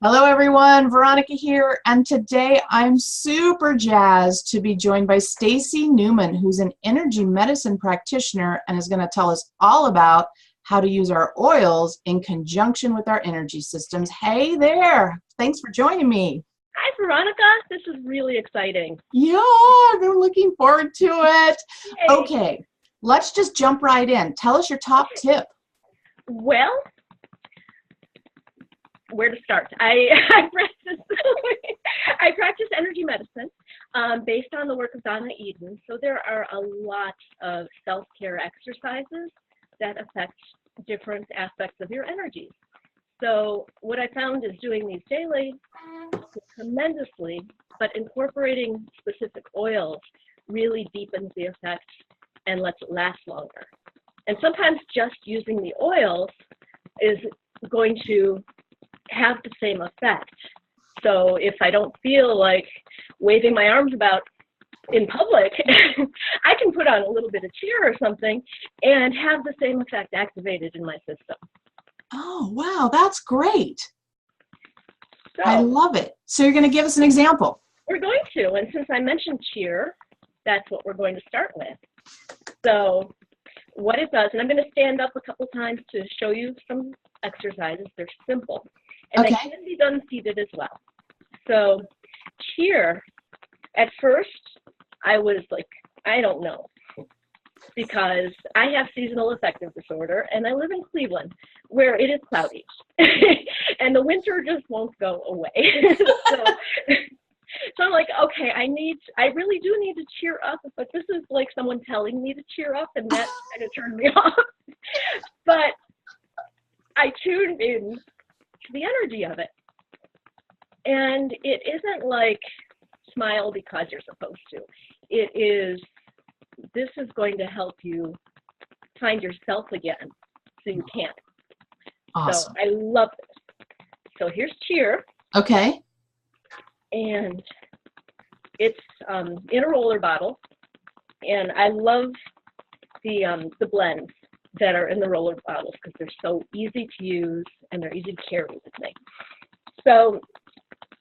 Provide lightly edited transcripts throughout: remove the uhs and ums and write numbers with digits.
Hello everyone, Veronica here, and today I'm super jazzed to be joined by Stacy Newman, who's an energy medicine practitioner and is going to tell us all about how to use our oils in conjunction with our energy systems. Hey there, thanks for joining me. Hi, Veronica. This is really exciting. Yeah, I'm looking forward to it. Yay. Okay, let's just jump right in. Tell us your top tip. Well, where to start? I practice energy medicine based on the work of Donna Eden. So there are a lot of self-care exercises that affect different aspects of your energies. So what I found is doing these daily tremendously, but incorporating specific oils really deepens the effect and lets it last longer. And sometimes just using the oils is going to have the same effect. So if I don't feel like waving my arms about in public, I can put on a little bit of cheer or something and have the same effect activated in my system. Oh, wow, that's great. So, I love it. So you're going to give us an example. We're going to, and since I mentioned cheer, that's what we're going to start with. So what it does, and I'm going to stand up a couple times to show you some exercises. They're simple, and they can be done seated as well. So cheer, at first, I was like, I don't know, because I have seasonal affective disorder, and I live in Cleveland, where it is cloudy, and the winter just won't go away. So I'm like, okay, I really do need to cheer up, but this is like someone telling me to cheer up, and that kind of turned me off. But I tuned in to the energy of it. And it isn't like smile because you're supposed to. It is, this is going to help you find yourself again so you can. Awesome. So I love this. So here's cheer. Okay. And it's in a roller bottle, and I love the blends that are in the roller bottles because they're so easy to use and they're easy to carry with me. So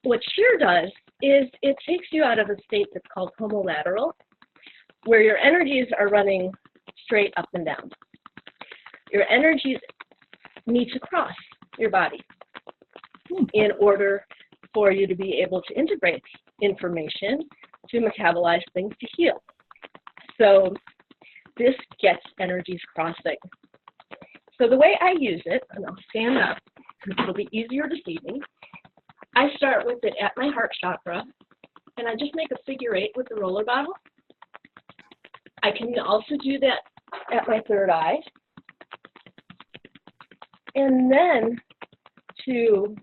what cheer does is it takes you out of a state that's called homolateral, where your energies are running straight up and down. Your energies need to cross your body in order for you to be able to integrate information, to metabolize things, to heal. So this gets energies crossing. So the way I use it, and I'll stand up because it'll be easier to see me, I start with it at my heart chakra, and I just make a figure 8 with the roller bottle. I can also do that at my third eye. And then to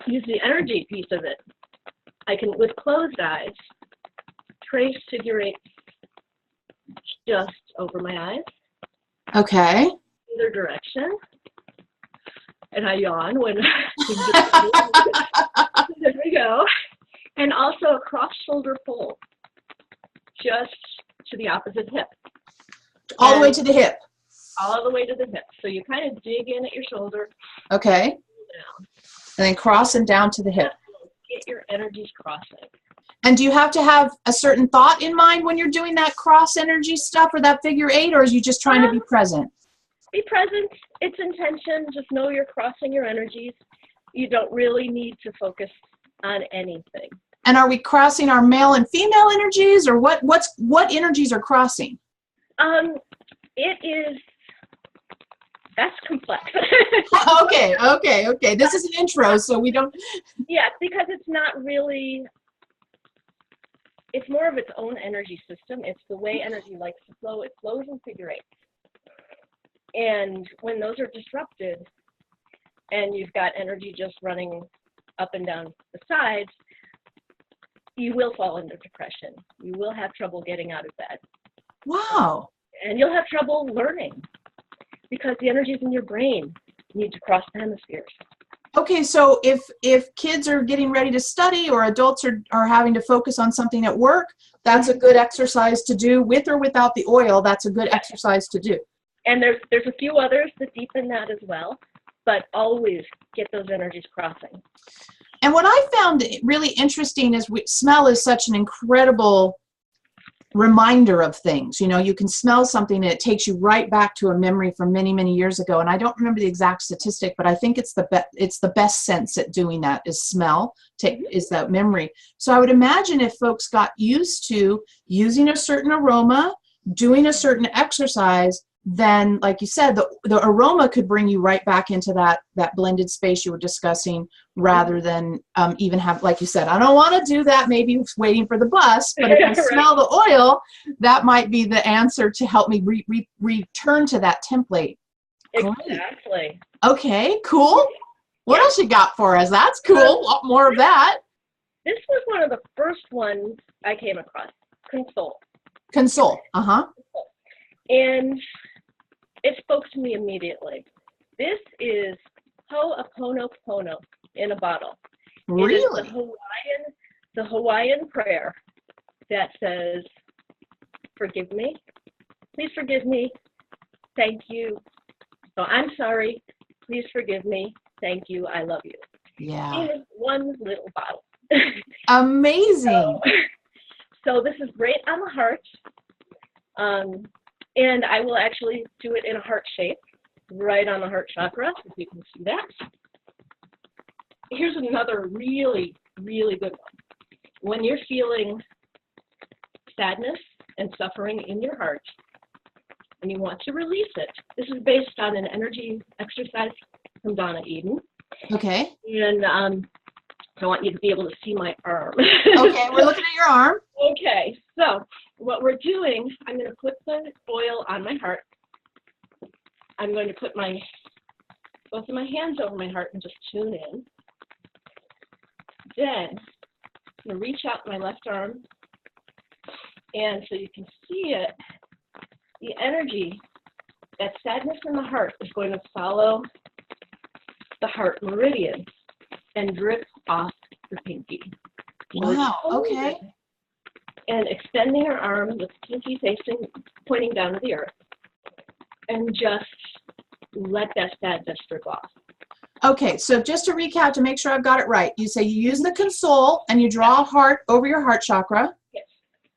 use the energy piece of it, I can, with closed eyes, trace figure 8 just over my eyes. Okay. Either direction. And I yawn when there we go. And also a cross shoulder pull, just to the opposite hip. All the way to the hip. All the way to the hip. So you kind of dig in at your shoulder. Okay. Down. And then crossing down to the hip. Get your energies crossing. And do you have to have a certain thought in mind when you're doing that cross energy stuff or that figure 8, or are you just trying to be present? Be present. It's intention. Just know you're crossing your energies. You don't really need to focus on anything. And are we crossing our male and female energies, or what energies are crossing? That's complex. Okay. This is an intro, so we don't. Yeah, because it's not really, it's more of its own energy system. It's the way energy likes to flow. It flows in figure 8. And when those are disrupted and you've got energy just running up and down the sides, you will fall into depression. You will have trouble getting out of bed. Wow. And you'll have trouble learning because the energies in your brain need to cross the hemispheres. Okay, so if kids are getting ready to study or adults are having to focus on something at work, that's a good exercise to do with or without the oil. That's a good exercise to do. And there's a few others that deepen that as well, but always get those energies crossing. And what I found really interesting is smell is such an incredible reminder of things. You know, you can smell something and it takes you right back to a memory from many, many years ago. And I don't remember the exact statistic, but I think it's the best sense at doing that is smell, is that memory. So I would imagine if folks got used to using a certain aroma, doing a certain exercise, then, like you said, the aroma could bring you right back into that blended space you were discussing, rather than even have, like you said, I don't want to do that, maybe waiting for the bus, but if I Right. smell the oil, that might be the answer to help me return to that template. Great. Exactly. Okay, cool. What else you got for us? That's cool. A lot more of that. This was one of the first ones I came across, Console. Console. Uh-huh. And it spoke to me immediately. This is Ho'oponopono in a bottle. Really? It is the Hawaiian prayer that says, forgive me, please forgive me, thank you, oh, I'm sorry, please forgive me, thank you, I love you. Yeah. In one little bottle. Amazing. So this is great on the heart. And I will actually do it in a heart shape, right on the heart chakra, if you can see that. Here's another really, really good one. When you're feeling sadness and suffering in your heart, and you want to release it, this is based on an energy exercise from Donna Eden. Okay. And I want you to be able to see my arm. Okay, we're looking at your arm. Okay, so what we're doing, I'm going to put the oil on my heart. I'm going to put both of my hands over my heart and just tune in. Then I'm going to reach out my left arm, and so you can see it, the energy, that sadness in the heart is going to follow the heart meridian and drip off the pinky. Wow, okay. And extending our arm with pinky pointing down to the earth, and just let that sadness drip off. Okay, so just to recap, to make sure I've got it right, you say you use the console and you draw a heart over your heart chakra. Yes.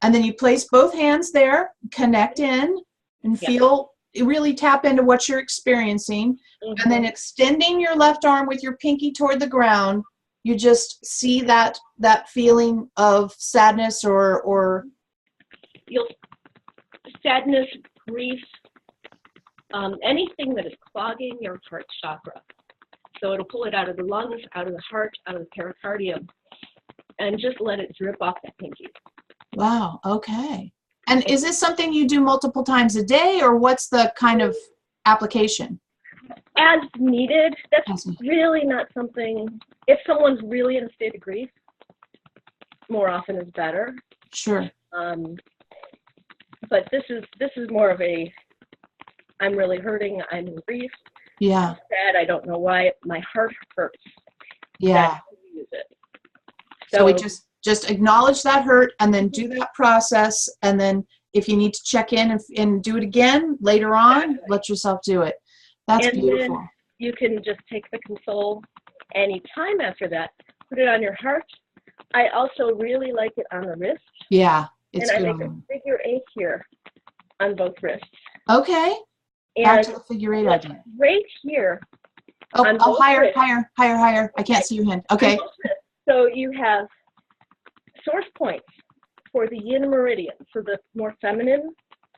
And then you place both hands there, connect in, and feel, really tap into what you're experiencing. And then extending your left arm with your pinky toward the ground, you just see that feeling of sadness or sadness, grief, anything that is clogging your heart chakra. So it'll pull it out of the lungs, out of the heart, out of the pericardium, and just let it drip off that pinky. Wow, okay. And is this something you do multiple times a day, or what's the kind of application? As needed. That's really not something, if someone's really in a state of grief, more often is better. Sure. But this is more of a, I'm really hurting, I'm in grief. Yeah. I'm sad, I don't know why, my heart hurts. Yeah. Use it. So we just acknowledge that hurt and then do that process, and then if you need to check in and do it again later on, let yourself do it. That's beautiful. Then you can just take the console any time after that, put it on your heart. I also really like it on the wrist. Yeah, it's good. And I make a figure 8 here on both wrists. Okay. Back to the figure 8 idea. Right here. Oh, higher. I can't see your hand. Okay. So you have source points for the yin meridian, for the more feminine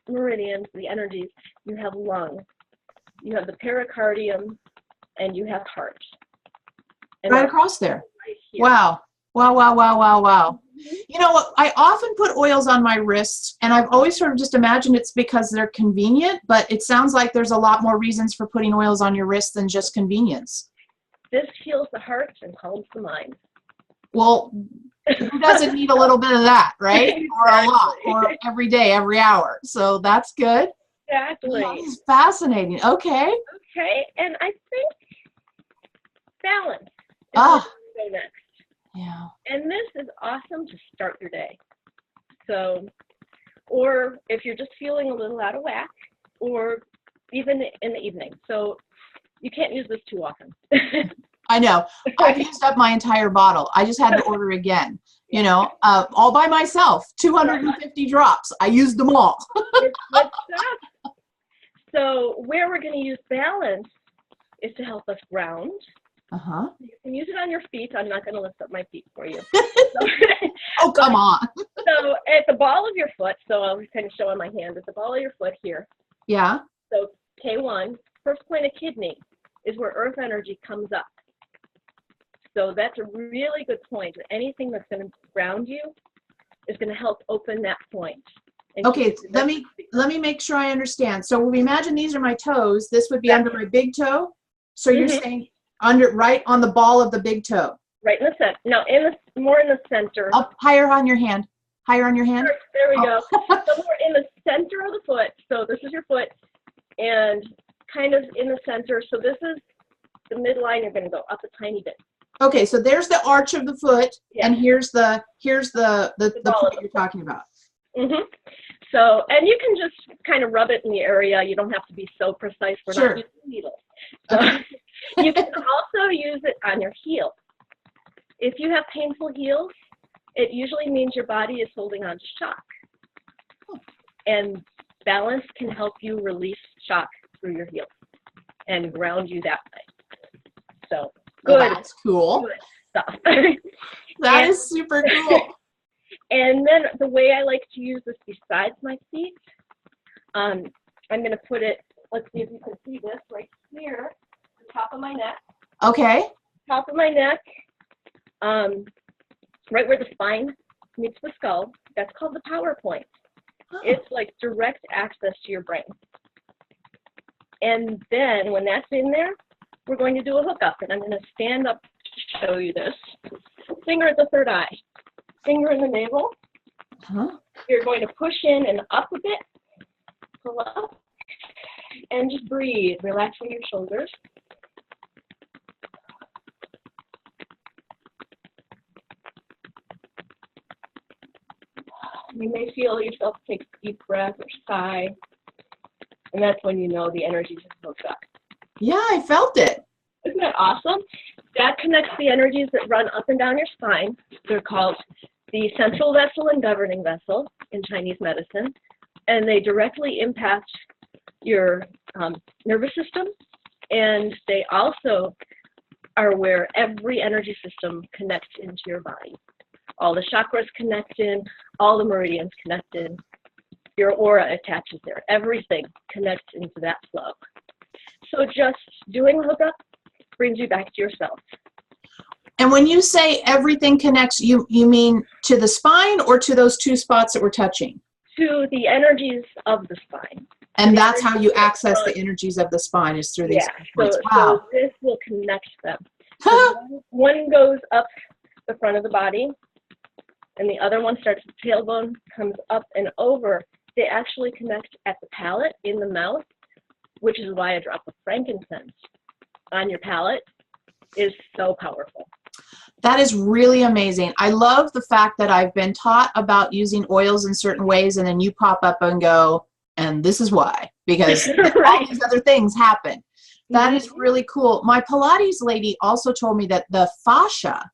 meridians, the energies. You have lung, you have the pericardium, and you have heart. And right across there. Right here. Wow. Wow. You know what? I often put oils on my wrists, and I've always sort of just imagined it's because they're convenient, but it sounds like there's a lot more reasons for putting oils on your wrists than just convenience. This heals the heart and calms the mind. Well, who doesn't need a little bit of that, right? Exactly. Or a lot, or every day, every hour. So that's good. Exactly. Wow, this is fascinating. Okay. Okay, and I think balance is Ah. go next. Yeah. And this is awesome to start your day. So, or if you're just feeling a little out of whack, or even in the evening. So you can't use this too often. I know. I've used up my entire bottle. I just had to order again. You know, all by myself, 250 drops. I used them all. It's good stuff. So where we're going to use balance is to help us ground. Uh-huh. You can use it on your feet. I'm not going to lift up my feet for you. Oh, come on. So at the ball of your foot, so I'll kind of show on my hand, at the ball of your foot here. Yeah. So K1, first point of kidney, is where earth energy comes up. So that's a really good point. Anything that's going to ground you is going to help open that point. And Okay, let me make sure I understand. So we imagine these are my toes. This would be under my big toe. So you're saying right on the ball of the big toe. Right in the center. No, more in the center. Up higher on your hand. Higher on your hand. There we go. So more in the center of the foot. So this is your foot, and kind of in the center. So this is the midline. You're going to go up a tiny bit. Okay, so there's the arch of the foot, and here's the point you're talking about. So, and you can just kind of rub it in the area. You don't have to be so precise. We're not using needles. So you can also use it on your heel. If you have painful heels, it usually means your body is holding on to shock. And balance can help you release shock through your heels and ground you that way. So. Good. Well, that's cool. Good stuff. That is super cool. And then the way I like to use this besides my feet, I'm going to put it, let's see if you can see this right here, the top of my neck. Okay. Top of my neck, right where the spine meets the skull. That's called the power point. Oh. It's like direct access to your brain. And then when that's in there, we're going to do a hookup, and I'm going to stand up to show you this. Finger at the third eye. Finger in the navel. You're going to push in and up a bit. Pull up. And just breathe, relaxing your shoulders. You may feel yourself take a deep breath or sigh. And that's when you know the energy just hooked up. Yeah, I felt it. Isn't that awesome? That connects the energies that run up and down your spine. They're called the central vessel and governing vessel in Chinese medicine, and they directly impact your nervous system, and they also are where every energy system connects into your body. All the chakras connect in, all the meridians connect in, your aura attaches there. Everything connects into that flow. So just doing a hookup brings you back to yourself. And when you say everything connects, you mean to the spine or to those two spots that we're touching? To the energies of the spine. And that's how you access the energies of the spine, is through these points. Wow. So this will connect them. So one goes up the front of the body, and the other one starts at the tailbone, comes up and over. They actually connect at the palate, in the mouth, which is why a drop of frankincense on your palate is so powerful. That is really amazing. I love the fact that I've been taught about using oils in certain ways, and then you pop up and go, and this is why, because all these other things happen. That is really cool. My Pilates lady also told me that the fascia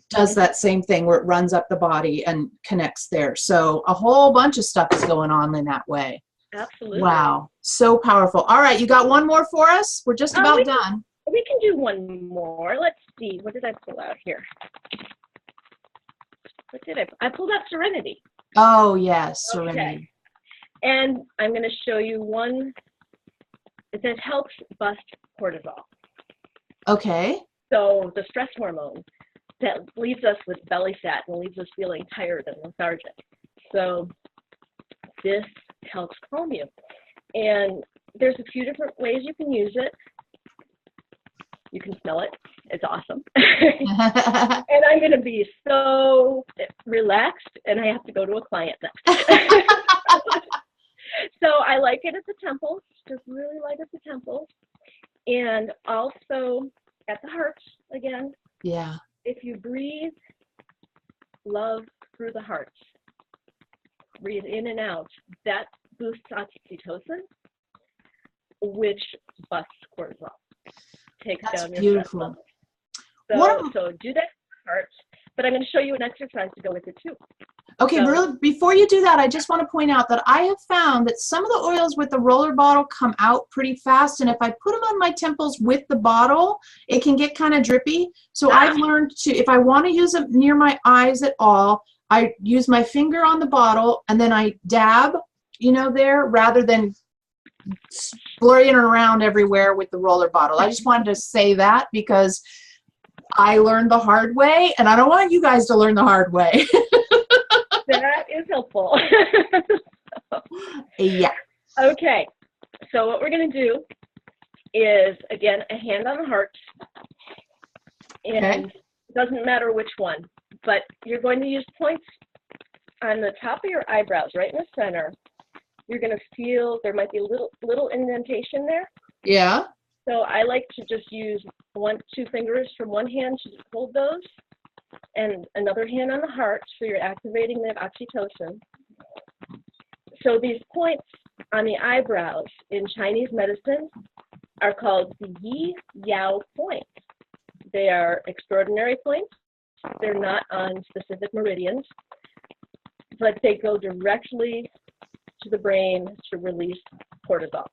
does that same thing, where it runs up the body and connects there. So a whole bunch of stuff is going on in that way. Absolutely. Wow. So powerful. All right. You got one more for us? We're just about done. We can do one more. Let's see. What did I pull out here? What did I pulled out Serenity. Oh, yes. Serenity. Okay. And I'm going to show you one that helps bust cortisol. Okay. So the stress hormone that leaves us with belly fat and leaves us feeling tired and lethargic. So this helps calm you. And there's a few different ways you can use it. You can smell it. It's awesome. And I'm going to be so relaxed, and I have to go to a client next. So I like it at the temples, just really light at the temples. And also at the heart, again. Yeah. If you breathe love through the heart, breathe in and out, that boosts oxytocin, which busts cortisol. Takes That's down your beautiful. stress levels. So do that part, but I'm going to show you an exercise to go with it too. Okay, really, before you do that, I just want to point out that I have found that some of the oils with the roller bottle come out pretty fast, and if I put them on my temples with the bottle, it can get kind of drippy. So I've learned to, if I want to use them near my eyes at all, I use my finger on the bottle, and then I dab, you know, there, rather than splurting around everywhere with the roller bottle. I just wanted to say that because I learned the hard way, and I don't want you guys to learn the hard way. That is helpful. Yeah. Okay, so what we're going to do is, again, a hand on the heart, and it doesn't matter which one, but you're going to use points on the top of your eyebrows, right in the center. You're going to feel there might be a little indentation there. Yeah. So I like to just use two fingers from one hand to just hold those, and another hand on the heart, so you're activating that oxytocin. So these points on the eyebrows in Chinese medicine are called the Yi Yao points. They are extraordinary points. They're not on specific meridians, but they go directly to the brain to release cortisol.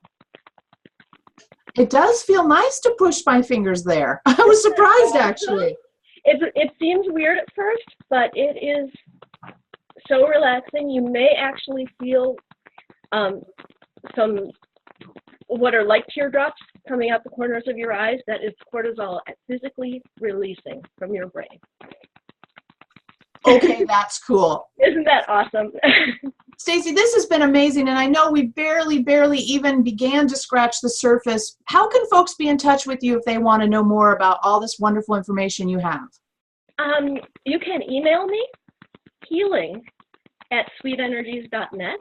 It does feel nice to push my fingers there. I was surprised, actually. It seems weird at first, but it is so relaxing. You may actually feel some what are like teardrops coming out the corners of your eyes. That is cortisol physically releasing from your brain. Okay, that's cool. Isn't that awesome? Stacy, this has been amazing, and I know we barely even began to scratch the surface. How can folks be in touch with you if they want to know more about all this wonderful information you have? You can email me, healing@sweetenergies.net.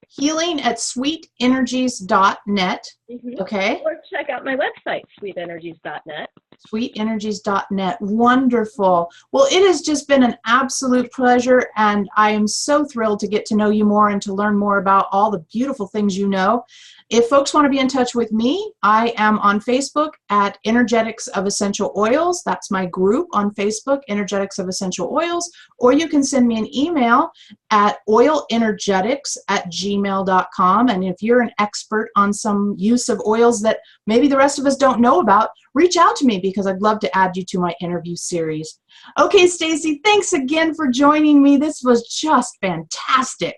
Healing@sweetenergies.net. Okay. Or check out my website, sweetenergies.net. Sweetenergies.net. Wonderful. Well, it has just been an absolute pleasure, and I am so thrilled to get to know you more and to learn more about all the beautiful things you know. If folks want to be in touch with me, I am on Facebook at Energetics of Essential Oils. That's my group on Facebook, Energetics of Essential Oils. Or you can send me an email at oilenergetics@gmail.com. And if you're an expert on some use of oils that maybe the rest of us don't know about, reach out to me because I'd love to add you to my interview series. Okay, Stacy, thanks again for joining me. This was just fantastic.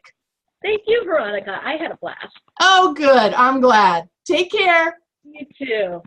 Thank you, Veronica. I had a blast. Oh, good. I'm glad. Take care. You too.